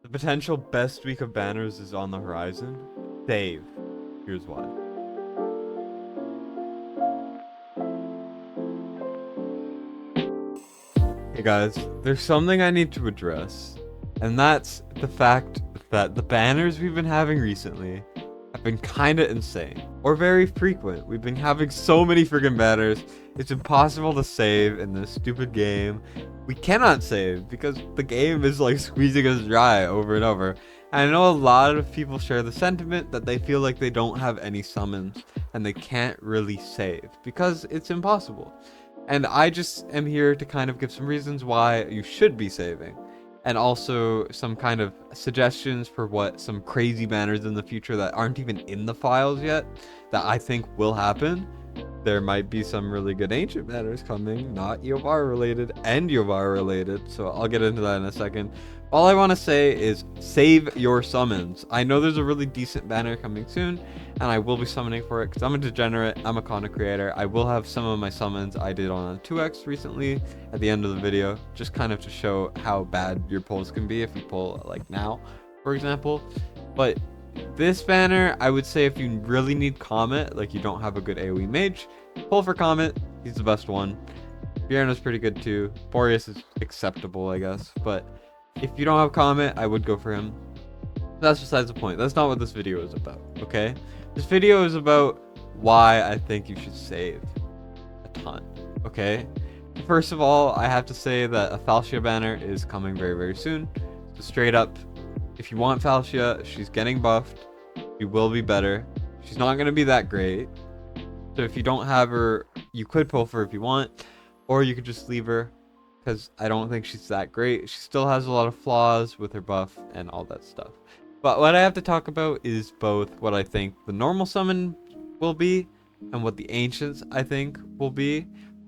The potential best week of banners is on the horizon. Save. Here's why. Hey guys, there's something I need to address, and that's the fact that the banners we've been having recently have been kinda insane, or very frequent. We've been having so many freaking banners, it's impossible to save in this stupid game. We cannot save because the game is like squeezing us dry over and over. And I know a lot of people share the sentiment that they feel like they don't have any summons and they can't really save because it's impossible. And I just am here to kind of give some reasons why you should be saving. And also some kind of suggestions for what some crazy banners in the future that aren't even in the files yet that I think will happen. There might be some really good ancient banners coming, not Yovar related and Yovar related, so I'll get into that in a second. All I want to say is save your summons. I know there's a really decent banner coming soon, and I will be summoning for it because I'm a degenerate, I'm a content creator. I will have some of my summons I did on 2x recently at the end of the video, just kind of to show how bad your pulls can be if you pull like now, for example. But this banner, I would say if you really need Comet, like you don't have a good AoE mage, pull for Comet. He's the best one. Fiona's pretty good too. Boreas is acceptable, I guess. But if you don't have Comet, I would go for him. That's besides the point. That's not what this video is about, okay? This video is about why I think you should save a ton, okay? First of all, I have to say that a Falcia banner is coming very, very soon. So straight up, if you want Falcia, she's getting buffed. She will be better. She's not going to be that great. So if you don't have her, you could pull for her if you want, or you could just leave her because I don't think she's that great. She still has a lot of flaws with her buff and all that stuff. But what I have to talk about is both what I think the normal summon will be and what the ancients I think will be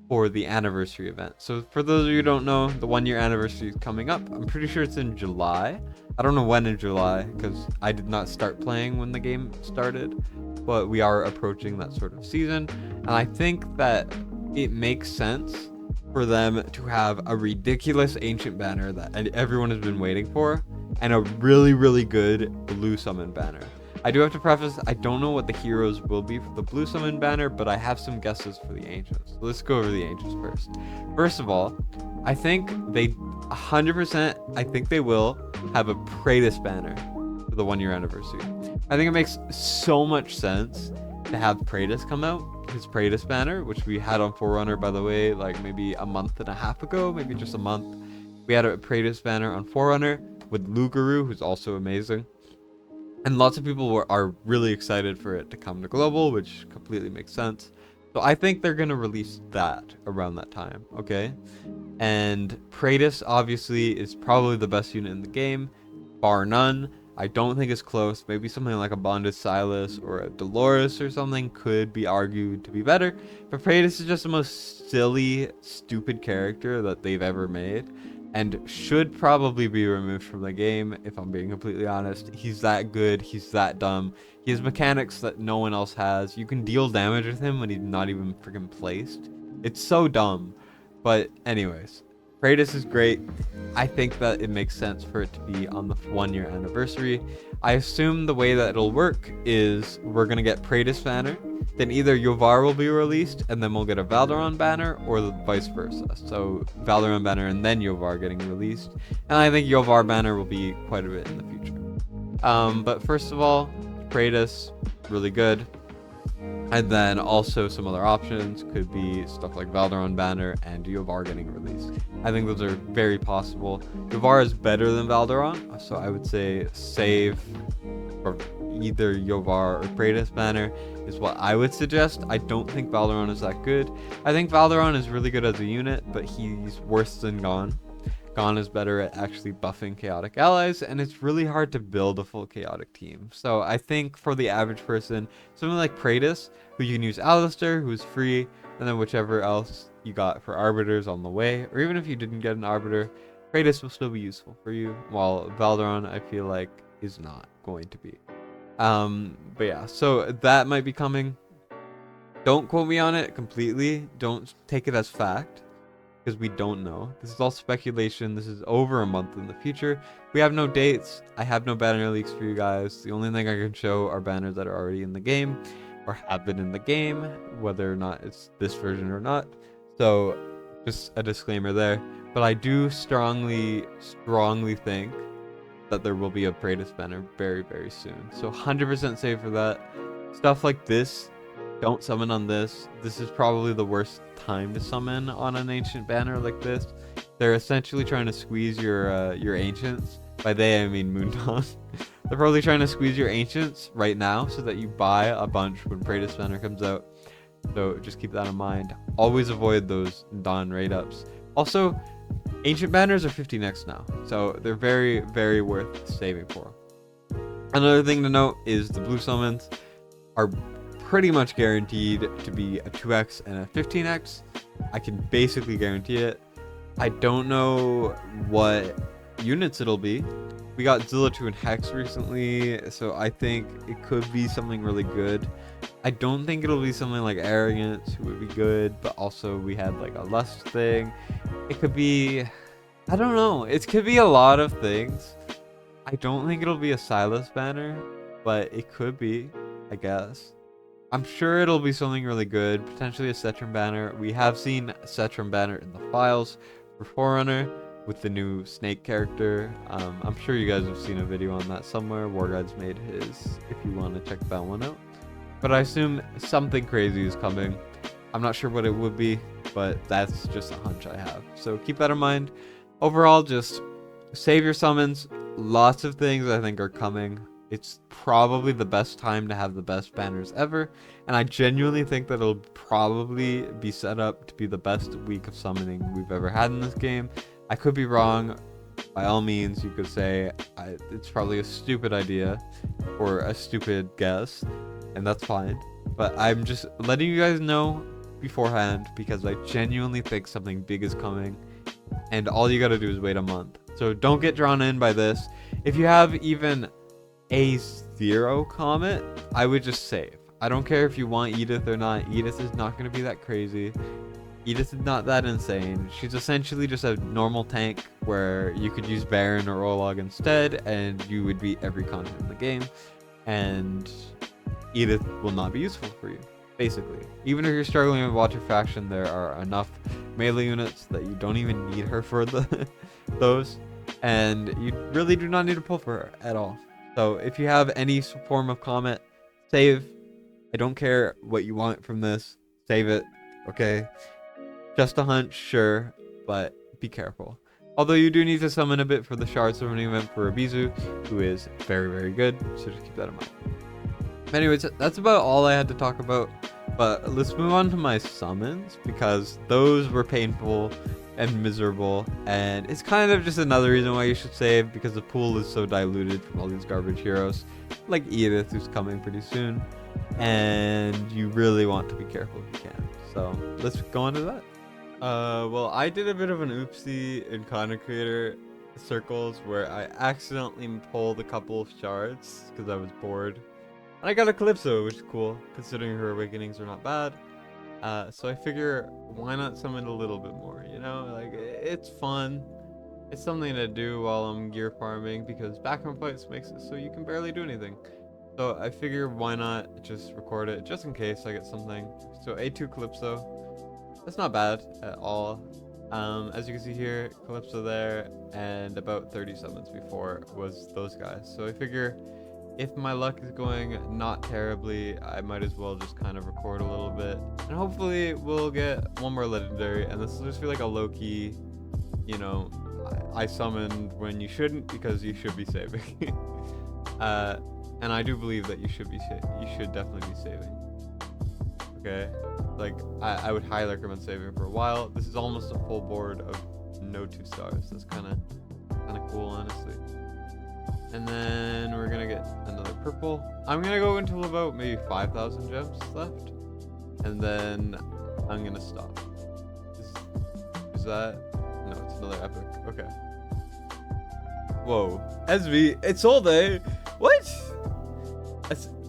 for the anniversary event. So for those of you who don't know, the 1 year anniversary is coming up. I'm pretty sure it's in July. I don't know when in July because I did not start playing when the game started, but we are approaching that sort of season. And I think that it makes sense for them to have a ridiculous ancient banner that everyone has been waiting for and a really, really good blue summon banner. I do have to preface, I don't know what the heroes will be for the blue summon banner, but I have some guesses for the ancients. So let's go over the ancients first. First of all, I think they 100%, I think they will have a Praetus banner for the 1 year anniversary. I think it makes so much sense to have Praetus come out, his Praetus banner, which we had on Forerunner, by the way, like maybe a month and a half ago, maybe just a month. We had a Praetus banner on Forerunner with Lugaru, who's also amazing. And lots of people are really excited for it to come to global, which completely makes sense. So I think they're going to release that around that time, okay? And Praetus, obviously, is probably the best unit in the game, bar none. I don't think it's close. Maybe something like a Bonded Silas or a Dolores or something could be argued to be better. But Praetus is just the most silly, stupid character that they've ever made, and should probably be removed from the game, if I'm being completely honest. He's that good, he's that dumb. He has mechanics that no one else has. You can deal damage with him when he's not even freaking placed. It's so dumb. But anyways, Praetus is great. I think that it makes sense for it to be on the 1 year anniversary. I assume the way that it'll work is we're going to get Praetus banner, then either Yovar will be released and then we'll get a Valderon banner, or the vice versa. So Valderon banner and then Yovar getting released. And I think Yovar banner will be quite a bit in the future. But first of all, Praetus, really good. And then also some other options could be stuff like Valderon banner and Yovar getting released. I think those are very possible. Yovar is better than Valderon, so I would say save for either Yovar or Praetus banner is what I would suggest. I don't think Valderon is that good. I think Valderon is really good as a unit, but he's worse than Gon. Gon is better at actually buffing chaotic allies, and it's really hard to build a full chaotic team. So I think for the average person, something like Praetus, who you can use Alistair, who's free, and then whichever else you got for arbiters on the way, or even if you didn't get an arbiter, Praetus will still be useful for you, while Valderon, I feel like, is not going to be. But yeah, so that might be coming. Don't quote me on it completely. Don't take it as fact. because we don't know. This is all speculation. This is over a month in the future. We have no dates. I have no banner leaks for you guys. The only thing I can show are banners that are already in the game or have been in the game, whether or not it's this version or not. So just a disclaimer there. But I do strongly think that there will be a Praetus banner very, very soon. So 100% save for that. Stuff like this, don't summon on this. This is probably the worst time to summon on an ancient banner like this. They're essentially trying to squeeze your ancients. By they, I mean Moondawn. They're probably trying to squeeze your ancients right now so that you buy a bunch when Praetus banner comes out. So just keep that in mind. Always avoid those Dawn raid ups. Also, ancient banners are 15x now, so they're very, very worth saving for. Another thing to note is the blue summons are pretty much guaranteed to be a 2x and a 15x. I can basically guarantee it. I don't know what units it'll be. We got Zilla 2 and Hex recently, so I think it could be something really good. I don't think it'll be something like Arrogance, who would be good, but also we had like a Lust thing. It could be, I don't know, it could be a lot of things. I don't think it'll be a Silas banner, but it could be, I guess. I'm sure it'll be something really good, potentially a Cetrum banner. We have seen a Cetrum banner in the files for Forerunner with the new Snake character. I'm sure you guys have seen a video on that somewhere. Warguide's made his, if you want to check that one out. But I assume something crazy is coming. I'm not sure what it would be, but that's just a hunch I have. So keep that in mind. Overall, just save your summons. Lots of things I think are coming. It's probably the best time to have the best banners ever. And I genuinely think that it'll probably be set up to be the best week of summoning we've ever had in this game. I could be wrong. By all means, you could say it's probably a stupid idea or a stupid guess, and that's fine. But I'm just letting you guys know beforehand because I genuinely think something big is coming, and all you gotta do is wait a month. So don't get drawn in by this. If you have even a 0 comment, I would just save. I don't care if you want Edith or not. Edith is not going to be that crazy. Edith is not that insane. She's essentially just a normal tank where you could use Baron or Olog instead, and you would beat every content in the game. And Edith will not be useful for you, basically. Even if you're struggling with Watcher Faction, there are enough melee units that you don't even need her for those. And you really do not need to pull for her at all. So if you have any form of comment, save. I don't care what you want from this. Save it, okay? Just a hunch, sure, but be careful. Although you do need to summon a bit for the shard summoning event for Abizu, who is very, very good, so just keep that in mind. Anyways, that's about all I had to talk about, but let's move on to my summons, because those were painful and miserable, and it's kind of just another reason why you should save, because the pool is so diluted from all these garbage heroes, like Edith, who's coming pretty soon, and you really want to be careful if you can. So let's go on to that. Well, I did a bit of an oopsie in content creator circles where I accidentally pulled a couple of shards because I was bored. And I got a Calypso, which is cool, considering her awakenings are not bad. So I figure, why not summon a little bit more, you know? Like, it's fun. It's something to do while I'm gear farming, because background fights makes it so you can barely do anything. So I figure, why not just record it, just in case I get something. So A2 Calypso. That's not bad at all. As you can see here, Calypso there, and about 30 summons before was those guys. So I figure, if my luck is going not terribly, I might as well just kind of record a little bit. And hopefully we'll get one more legendary, and this will just feel like a low-key, you know, I summoned when you shouldn't, because you should be saving. And I do believe that you should definitely be saving. Okay, like I would highly recommend saving for a while. This is almost a full board of no 2 stars. That's kind of cool, honestly. And then we're gonna get another purple. I'm gonna go until about maybe 5,000 gems left, and then I'm gonna stop. Is that? No, it's another epic. Okay. Whoa, SV, it's Isolde. What?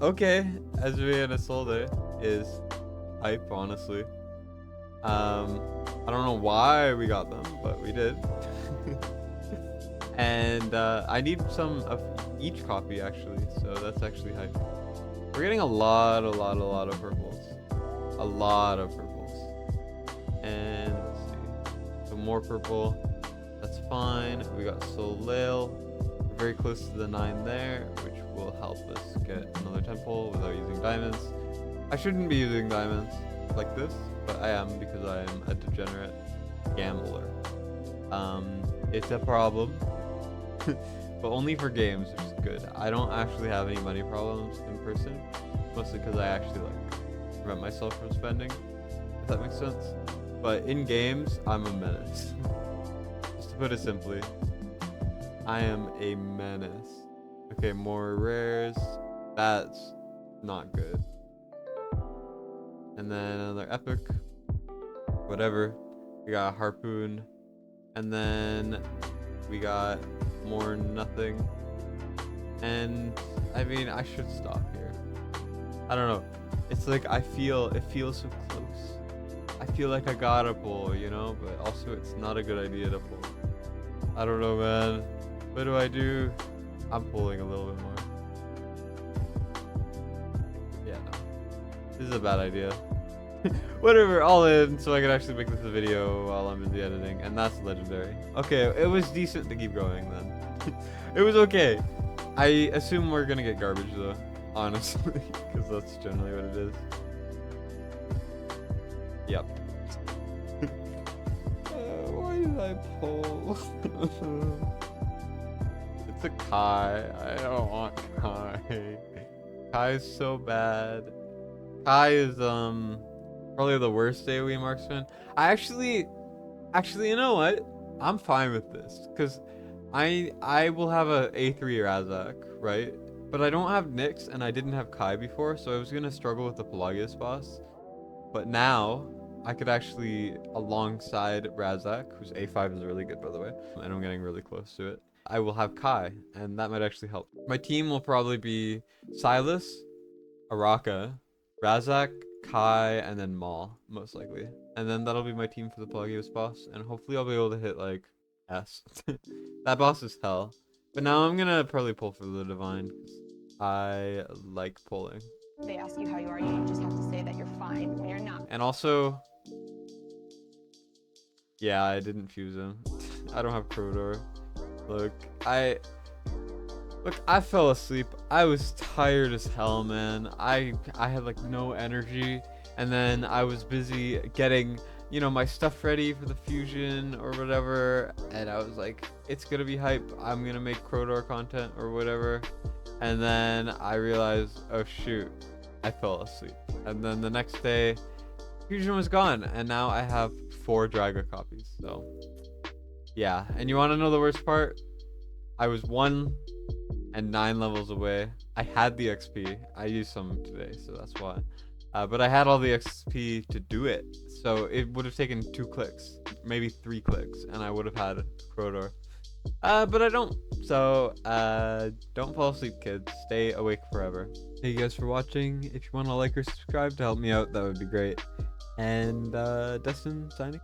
Okay, SV and Isolde is hype, honestly. I don't know why we got them, but we did. And I need some of each copy actually, so that's actually hype. We're getting a lot of purples. A lot of purples. And let's see. So more purple. That's fine. We got Soleil. We're very close to the 9 there, which will help us get another temple without using diamonds. I shouldn't be using diamonds like this, but I am because I am a degenerate gambler. It's a problem. But only for games, which is good. I don't actually have any money problems in person, mostly because I actually like prevent myself from spending, if that makes sense. But in games, I'm a menace. Just to put it simply, I am a menace. Okay, more rares. That's not good. And then another epic. Whatever. We got a harpoon. And then we got more nothing. And I mean, I should stop here. I don't know. It's like it feels so close. I feel like I gotta pull, you know, but also it's not a good idea to pull. I don't know, man. What do I do? I'm pulling a little bit more. Yeah, no. This is a bad idea. Whatever, all in, so I can actually make this a video while I'm busy editing, and that's legendary. Okay, it was decent to keep going then. It was okay. I assume we're gonna get garbage though, honestly, because that's generally what it is. Yep. Why did I pull? It's a Kai. I don't want Kai. Kai is so bad. Kai is probably the worst AoE marksman. Actually, you know what? I'm fine with this because I will have a A3 Razak, right? But I don't have Nyx and I didn't have Kai before, so I was gonna struggle with the Pelagius boss. But now I could actually, alongside Razak, whose A5 is really good by the way, and I'm getting really close to it, I will have Kai, and that might actually help. My team will probably be Silas, Araka, Razak, Kai, and then Maul, most likely. And then that'll be my team for the Pelagius boss, and hopefully I'll be able to hit, like, S. That boss is hell. But now I'm gonna probably pull for the Divine, because I like pulling. They ask you how you are, you just have to say that you're fine when you're not. And also, yeah, I didn't fuse him. I don't have Crowdor. Look, I fell asleep. I was tired as hell, man. I had like no energy, and then I was busy getting, you know, my stuff ready for the fusion or whatever, and I was like, it's gonna be hype. I'm gonna make Crowdor content or whatever, and then I realized, oh shoot, I fell asleep. And then the next day, fusion was gone, and now I have 4 Draga copies. So yeah, and you want to know the worst part? I was 1 and 9 levels away. I had the XP. I used some today, so that's why. But I had all the XP to do it, so it would have taken 2 clicks, maybe 3 clicks, and I would have had Crowdor. But I don't. So don't fall asleep, kids. Stay awake forever. Thank you guys for watching. If you want to like or subscribe to help me out, that would be great. And Destined signing.